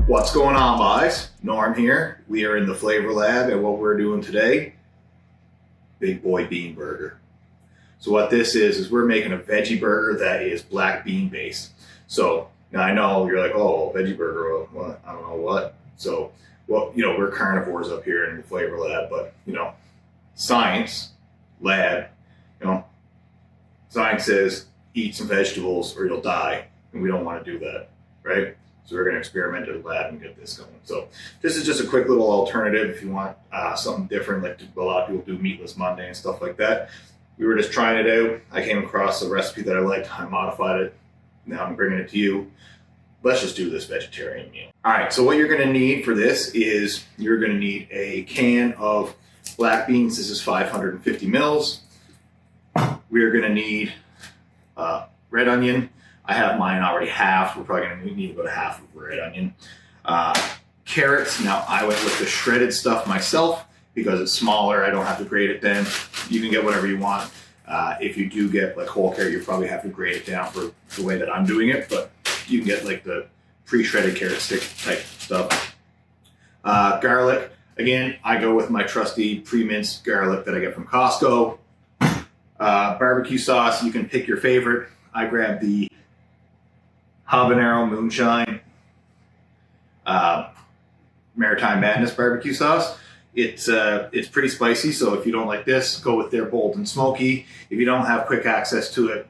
What's going on, guys? Norm here. We are in the flavor lab, and what we're doing today, Big Boy Bean Burger. So what this is we're making a veggie burger that is black bean based. So now I know you're like, oh, veggie burger, what? I don't know what. So, well, we're carnivores up here in the flavor lab, but science lab, science says eat some vegetables or you'll die, and we don't want to do that, right? So we're going to experiment in the lab and get this going. So this is just a quick little alternative if you want something different, like a lot of people do meatless Monday and stuff like that. We were just trying it out. I came across a recipe that I liked. I modified it. Now I'm bringing it to you. Let's just do this vegetarian meal. All right, so what you're going to need for this is you're going to need a can of black beans. This is 550 mils. We're going to need red onion. I have mine already halved. We're probably going to need about a half of red onion. Carrots. Now, I went with the shredded stuff myself because it's smaller. I don't have to grate it then. You can get whatever you want. If you do get like whole carrot, you probably have to grate it down for the way that I'm doing it. But you can get like the pre-shredded carrot stick type stuff. Garlic. Again, I go with my trusty pre-minced garlic that I get from Costco. Barbecue sauce. You can pick your favorite. I grabbed the habanero moonshine Maritime Madness barbecue sauce. It's pretty spicy, so if you don't like this, go with their bold and smoky. If you don't have quick access to it,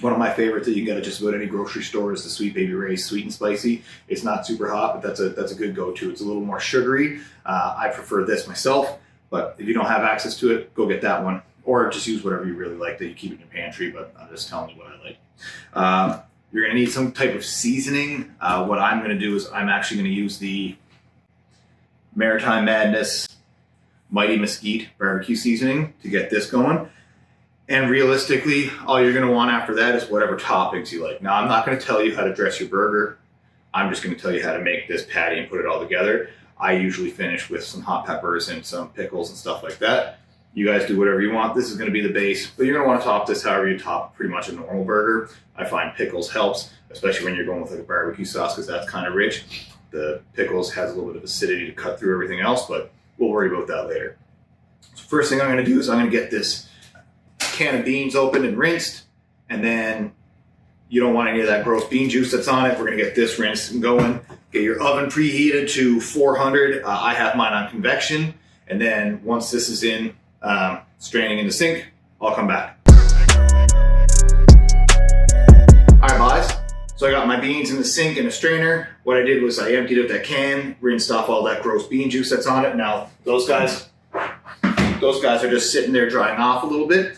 one of my favorites that you can get at just about any grocery store is the Sweet Baby Ray's Sweet and Spicy. It's not super hot, but that's a good go-to. It's a little more sugary. I prefer this myself, but if you don't have access to it, go get that one. Or just use whatever you really like that you keep in your pantry, but I'm just telling you what I like. You're going to need some type of seasoning. What I'm going to do is I'm actually going to use the Maritime Madness Mighty Mesquite barbecue seasoning to get this going. And realistically, all you're going to want after that is whatever toppings you like. Now, I'm not going to tell you how to dress your burger. I'm just going to tell you how to make this patty and put it all together. I usually finish with some hot peppers and some pickles and stuff like that. You guys do whatever you want. This is going to be the base, but you're going to want to top this however you top pretty much a normal burger. I find pickles helps, especially when you're going with like a barbecue sauce because that's kind of rich. The pickles has a little bit of acidity to cut through everything else, but we'll worry about that later. So first thing I'm going to do is I'm going to get this can of beans opened and rinsed, and then you don't want any of that gross bean juice that's on it. We're going to get this rinsed and going. Get your oven preheated to 400. I have mine on convection, and then once this is in, straining in the sink, I'll come back. Alright, guys. So I got my beans in the sink in a strainer. What I did was I emptied out that can, rinsed off all that gross bean juice that's on it. Now, those guys are just sitting there drying off a little bit.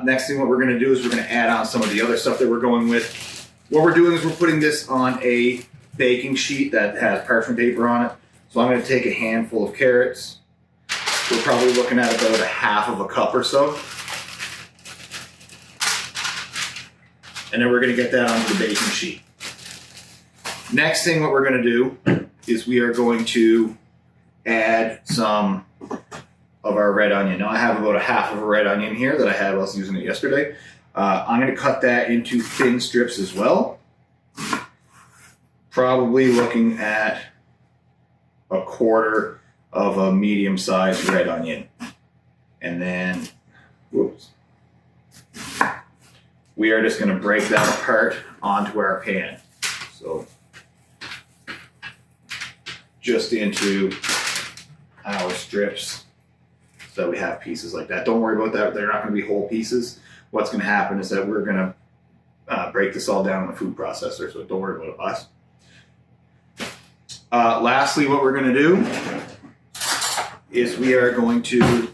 Next thing what we're going to do is we're going to add on some of the other stuff that we're going with. What we're doing is we're putting this on a baking sheet that has parchment paper on it. So I'm going to take a handful of carrots. We're probably looking at about a half of a cup or so. And then we're going to get that onto the baking sheet. Next thing what we're going to do is we are going to add some of our red onion. Now I have about a half of a red onion here that I had while I was using it yesterday. I'm going to cut that into thin strips as well. Probably looking at a quarter of a medium-sized red onion. And then, whoops. We are just going to break that apart onto our pan. So, just into our strips so that we have pieces like that. Don't worry about that. They're not going to be whole pieces. What's going to happen is that we're going to break this all down in a food processor, so don't worry about it, guys. Lastly, what we're going to do is we are going to,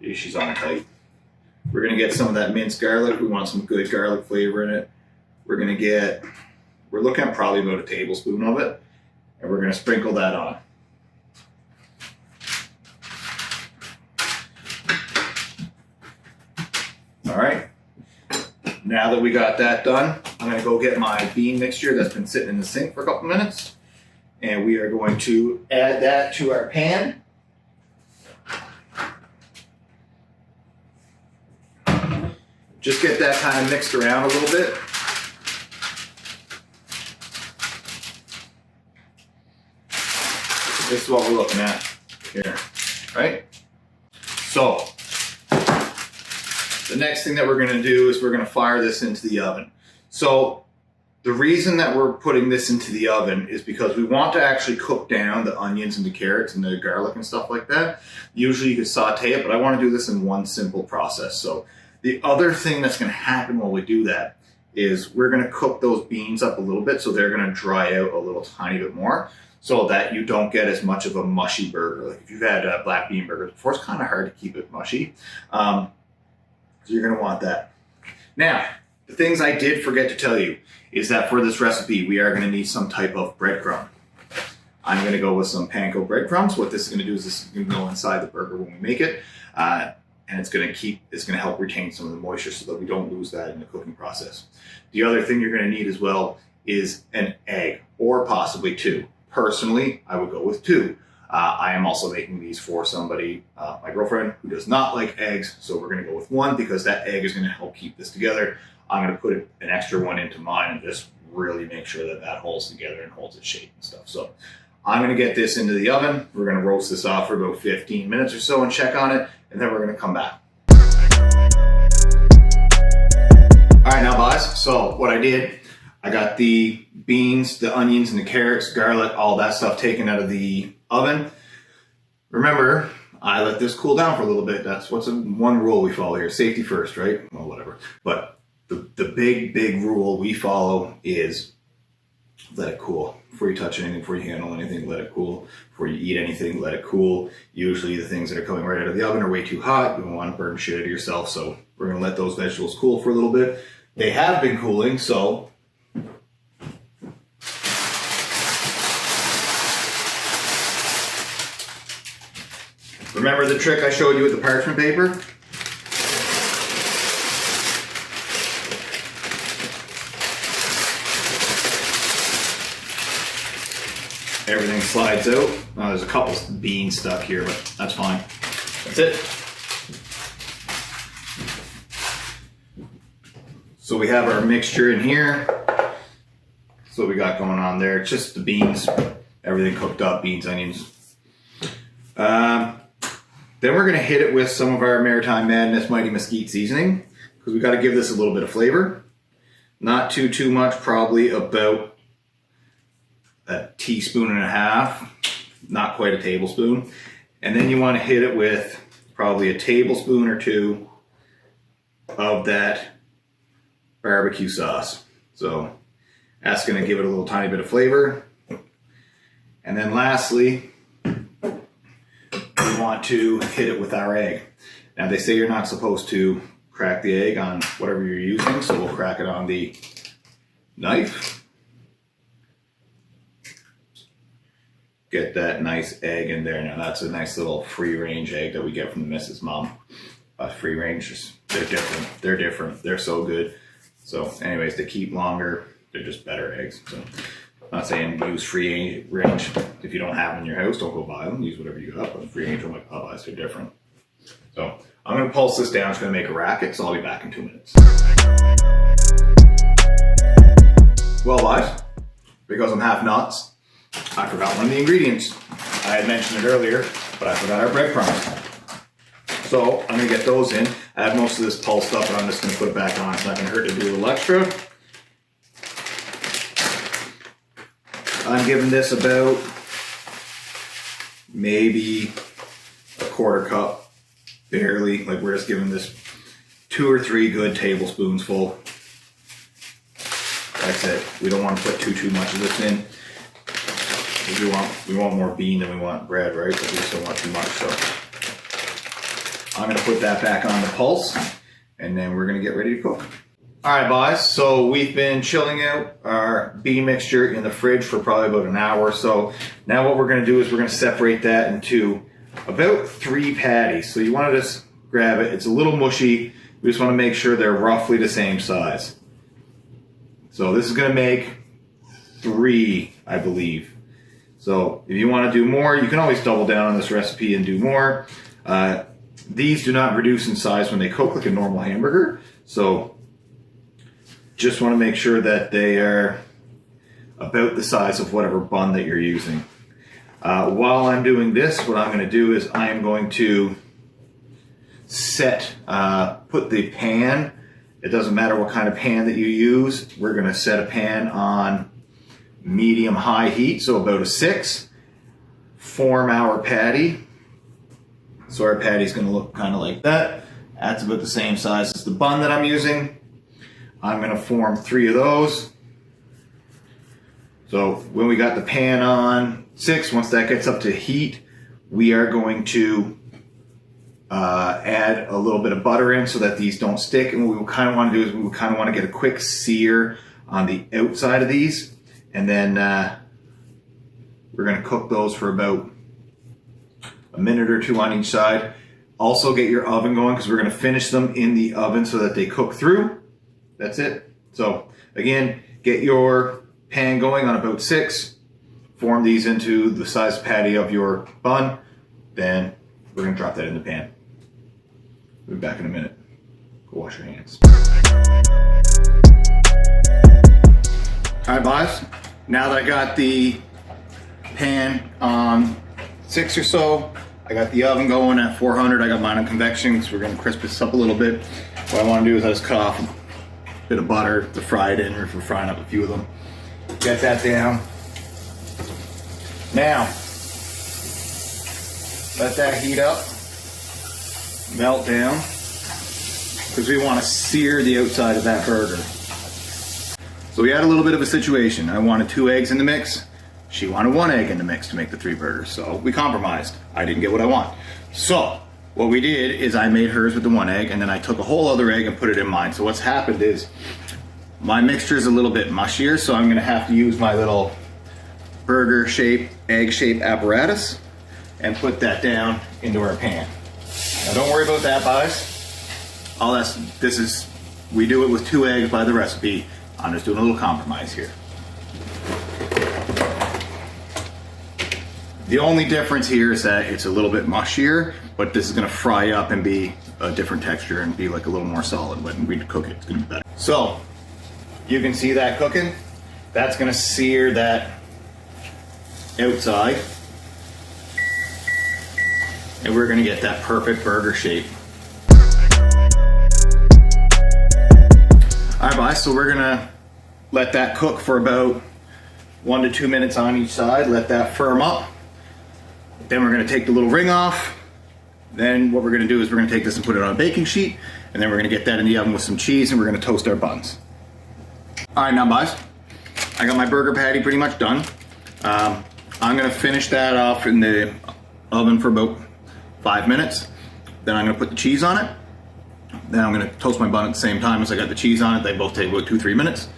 geez, she's on tight. We're going to get some of that minced garlic. We want some good garlic flavor in it. We're looking at probably about a tablespoon of it, and we're going to sprinkle that on. All right. Now that we got that done, I'm going to go get my bean mixture that's been sitting in the sink for a couple minutes. And we are going to add that to our pan. just get that kind of mixed around a little bit. This is what we're looking at here, right? So the next thing that we're going to do is we're going to fire this into the oven. So the reason that we're putting this into the oven is because we want to actually cook down the onions and the carrots and the garlic and stuff like that. Usually you could saute it, but I want to do this in one simple process. So the other thing that's going to happen while we do that is we're going to cook those beans up a little bit, so they're going to dry out a little tiny bit more, so that you don't get as much of a mushy burger. Like if you've had black bean burgers before, it's kind of hard to keep it mushy. So you're going to want that. Now, the things I did forget to tell you is that for this recipe, we are going to need some type of breadcrumb. I'm going to go with some panko breadcrumbs. What this is going to do is this is going to go inside the burger when we make it. And it's going to help retain some of the moisture so that we don't lose that in the cooking process. The other thing you're going to need as well is an egg, or possibly two. Personally, I would go with two. I am also making these for somebody, my girlfriend, who does not like eggs, so we're going to go with one because that egg is going to help keep this together. I'm going to put an extra one into mine and just really make sure that that holds together and holds its shape and stuff. So I'm going to get this into the oven. We're going to roast this off for about 15 minutes or so and check on it, and then we're going to come back. All right, now guys, so what I did, I got the beans, the onions, and the carrots, garlic, all that stuff taken out of the oven. Remember, I let this cool down for a little bit. That's one rule we follow here. Safety first, right? Well, whatever. But the big rule we follow is let it cool. Before you touch anything, before you handle anything, let it cool. Before you eat anything, let it cool. Usually the things that are coming right out of the oven are way too hot. You don't want to burn shit out of yourself. So we're going to let those vegetables cool for a little bit. They have been cooling, so remember the trick I showed you with the parchment paper? Everything slides out. There's a couple beans stuck here, but that's fine. That's it. So we have our mixture in here. That's what we got going on there. It's just the beans, everything cooked up, beans, onions. Then we're going to hit it with some of our Maritime Madness Mighty Mesquite seasoning, because we got to give this a little bit of flavor. Not too much, probably about a teaspoon and a half, not quite a tablespoon. And then you want to hit it with probably a tablespoon or two of that barbecue sauce. So that's going to give it a little tiny bit of flavor. And then lastly, we want to hit it with our egg. Now they say you're not supposed to crack the egg on whatever you're using, so we'll crack it on the knife. Get that nice egg in there. Now that's a nice little free range egg that we get from the Missus Mom. Free range, they're different. They're different. They're so good. So anyways, they keep longer. They're just better eggs. So I'm not saying use free range. If you don't have them in your house, don't go buy them. Use whatever you got. But free range or like Popeyes, they're different. So I'm going to pulse this down. It's going to make a racket. So I'll be back in 2 minutes. Well, guys, because I'm half nuts, I forgot one of the ingredients. I had mentioned it earlier, but I forgot our breadcrumbs. So I'm going to get those in. I have most of this pulsed up, but I'm just going to put it back on. It's not going to hurt to do a little extra. I'm giving this about maybe a quarter cup, barely. Like we're just giving this 2 or 3 good tablespoons full. That's it. We don't want to put too much of this in. We want more bean than we want bread, right? But we just don't want too much. So I'm going to put that back on the pulse, and then we're going to get ready to cook. All right, guys. So we've been chilling out our bean mixture in the fridge for probably about an hour or so. Now what we're going to do is we're going to separate that into about 3 patties. So you want to just grab it. It's a little mushy. We just want to make sure they're roughly the same size. So this is going to make 3, I believe. So if you want to do more, you can always double down on this recipe and do more. these do not reduce in size when they cook like a normal hamburger. So just want to make sure that they are about the size of whatever bun that you're using. While I'm doing this, what I'm going to do is I am going to put the pan, it doesn't matter what kind of pan that you use, we're going to set a pan on medium-high heat, so about a 6. Form our patty. So our patty is going to look kind of like that. That's about the same size as the bun that I'm using. I'm going to form 3 of those. So when we got the pan on 6, once that gets up to heat, we are going to add a little bit of butter in so that these don't stick. And what we kind of want to do is we kind of want to get a quick sear on the outside of these. And then we're going to cook those for about a minute or 2 on each side. Also get your oven going because we're going to finish them in the oven so that they cook through. That's it. So again, get your pan going on about 6. Form these into the size patty of your bun. Then we're going to drop that in the pan. We'll be back in a minute. Go wash your hands. All right, boys. Now that I got the pan on 6 or so, I got the oven going at 400. I got mine on convection because we're going to crisp this up a little bit. What I want to do is I just cut off a bit of butter to fry it in, or if we're frying up a few of them. Get that down. Now, let that heat up, melt down, because we want to sear the outside of that burger. So we had a little bit of a situation. I wanted 2 eggs in the mix. She wanted 1 egg in the mix to make the 3 burgers. So we compromised. I didn't get what I want. So what we did is I made hers with the 1 egg, and then I took a whole other egg and put it in mine. So what's happened is my mixture is a little bit mushier, so I'm gonna have to use my little burger shape, egg shape apparatus and put that down into our pan. Now don't worry about that, guys. We do it with 2 eggs by the recipe. I'm just doing a little compromise here. The only difference here is that it's a little bit mushier, but this is gonna fry up and be a different texture and be like a little more solid when we cook it. It's gonna be better. So, you can see that cooking. That's gonna sear that outside. And we're gonna get that perfect burger shape. All right, guys, so we're gonna let that cook for about 1 to 2 minutes on each side. Let that firm up. Then we're gonna take the little ring off. Then what we're gonna do is we're gonna take this and put it on a baking sheet, and then we're gonna get that in the oven with some cheese, and we're gonna toast our buns. All right, now guys, I got my burger patty pretty much done. I'm gonna finish that off in the oven for about 5 minutes. Then I'm gonna put the cheese on it. Then I'm gonna toast my bun at the same time as I got the cheese on it. They both take about 2-3 minutes.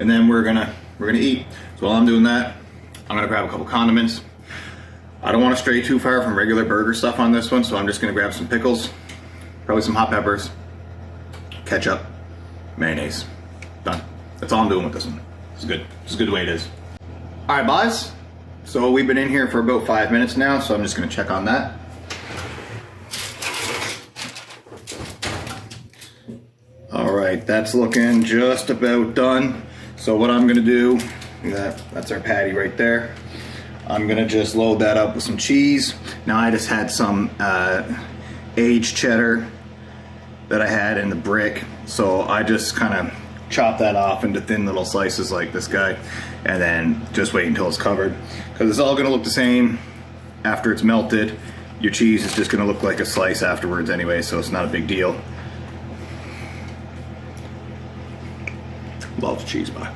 And then we're gonna eat. So while I'm doing that, I'm gonna grab a couple condiments. I don't want to stray too far from regular burger stuff on this one, so I'm just gonna grab some pickles, probably some hot peppers, ketchup, mayonnaise. Done. That's all I'm doing with this one. It's good. It's good the way it is. All right, boys. So we've been in here for about 5 minutes now, so I'm just gonna check on that. All right, that's looking just about done. So what I'm gonna do, that's our patty right there. I'm gonna just load that up with some cheese. Now I just had some aged cheddar that I had in the brick. So I just kind of chop that off into thin little slices like this guy, and then just wait until it's covered. Because it's all gonna look the same after it's melted. Your cheese is just gonna look like a slice afterwards anyway, so it's not a big deal. Love cheese pie.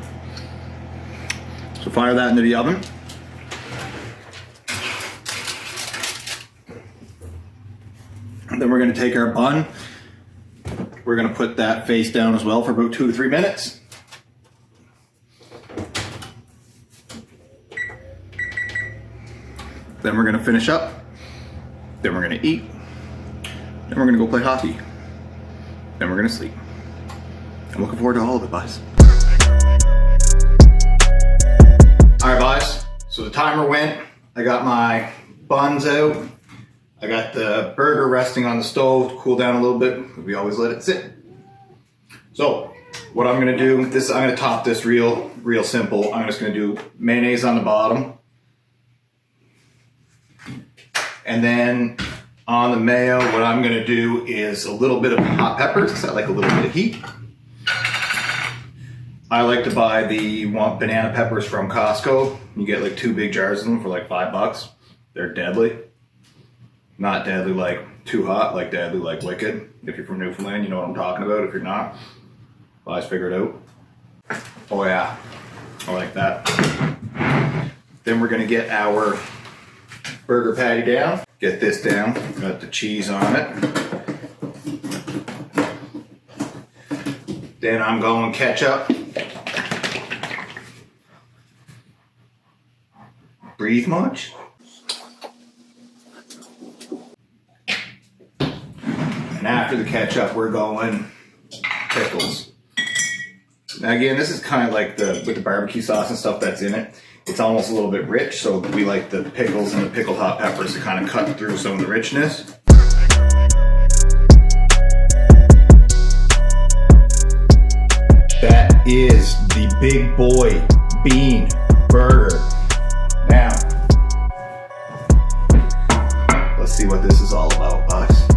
So fire that into the oven. And then we're gonna take our bun. We're gonna put that face down as well for about 2 to 3 minutes. Then we're gonna finish up. Then we're gonna eat. Then we're gonna go play hockey. Then we're gonna sleep. I'm looking forward to all of it, guys. All right, guys. So the timer went. I got my buns out. I got the burger resting on the stove to cool down a little bit. We always let it sit. So what I'm gonna do, I'm gonna top this real simple. I'm just gonna do mayonnaise on the bottom. And then on the mayo, what I'm gonna do is a little bit of hot peppers, because I like a little bit of heat. I like to buy the banana peppers from Costco. You get like 2 big jars of them for like $5. They're deadly. Not deadly like too hot, like deadly like wicked. If you're from Newfoundland, you know what I'm talking about. If you're not, well, I figured it out. Oh yeah, I like that. Then we're gonna get our burger patty down. Get this down, got the cheese on it. Then I'm going ketchup. Breathe much? And after the ketchup, we're going pickles. Now again, this is kind of like with the barbecue sauce and stuff that's in it. It's almost a little bit rich, so we like the pickles and the pickled hot peppers to kind of cut through some of the richness. That is the Big Boy Bean Burger. Now, let's see what this is all about, guys.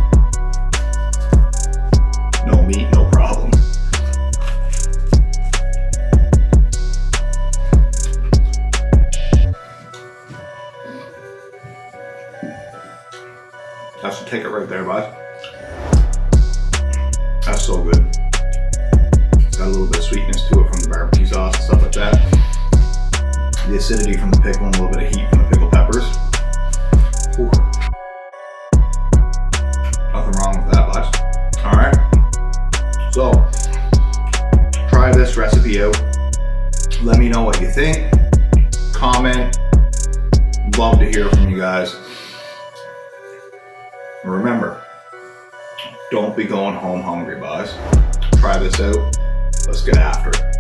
No meat, no problem. That should take it right there, bud. That's so good. It's got a little bit of sweetness to it from the barbecue sauce and stuff like that. The acidity from the pickle and a little bit of heat from the pickled peppers. Ooh. Nothing wrong with that, bud. Alright. So, try this recipe out. Let me know what you think. Comment. Love to hear from you guys. Remember, don't be going home hungry, boys. Try this out. Let's get after it.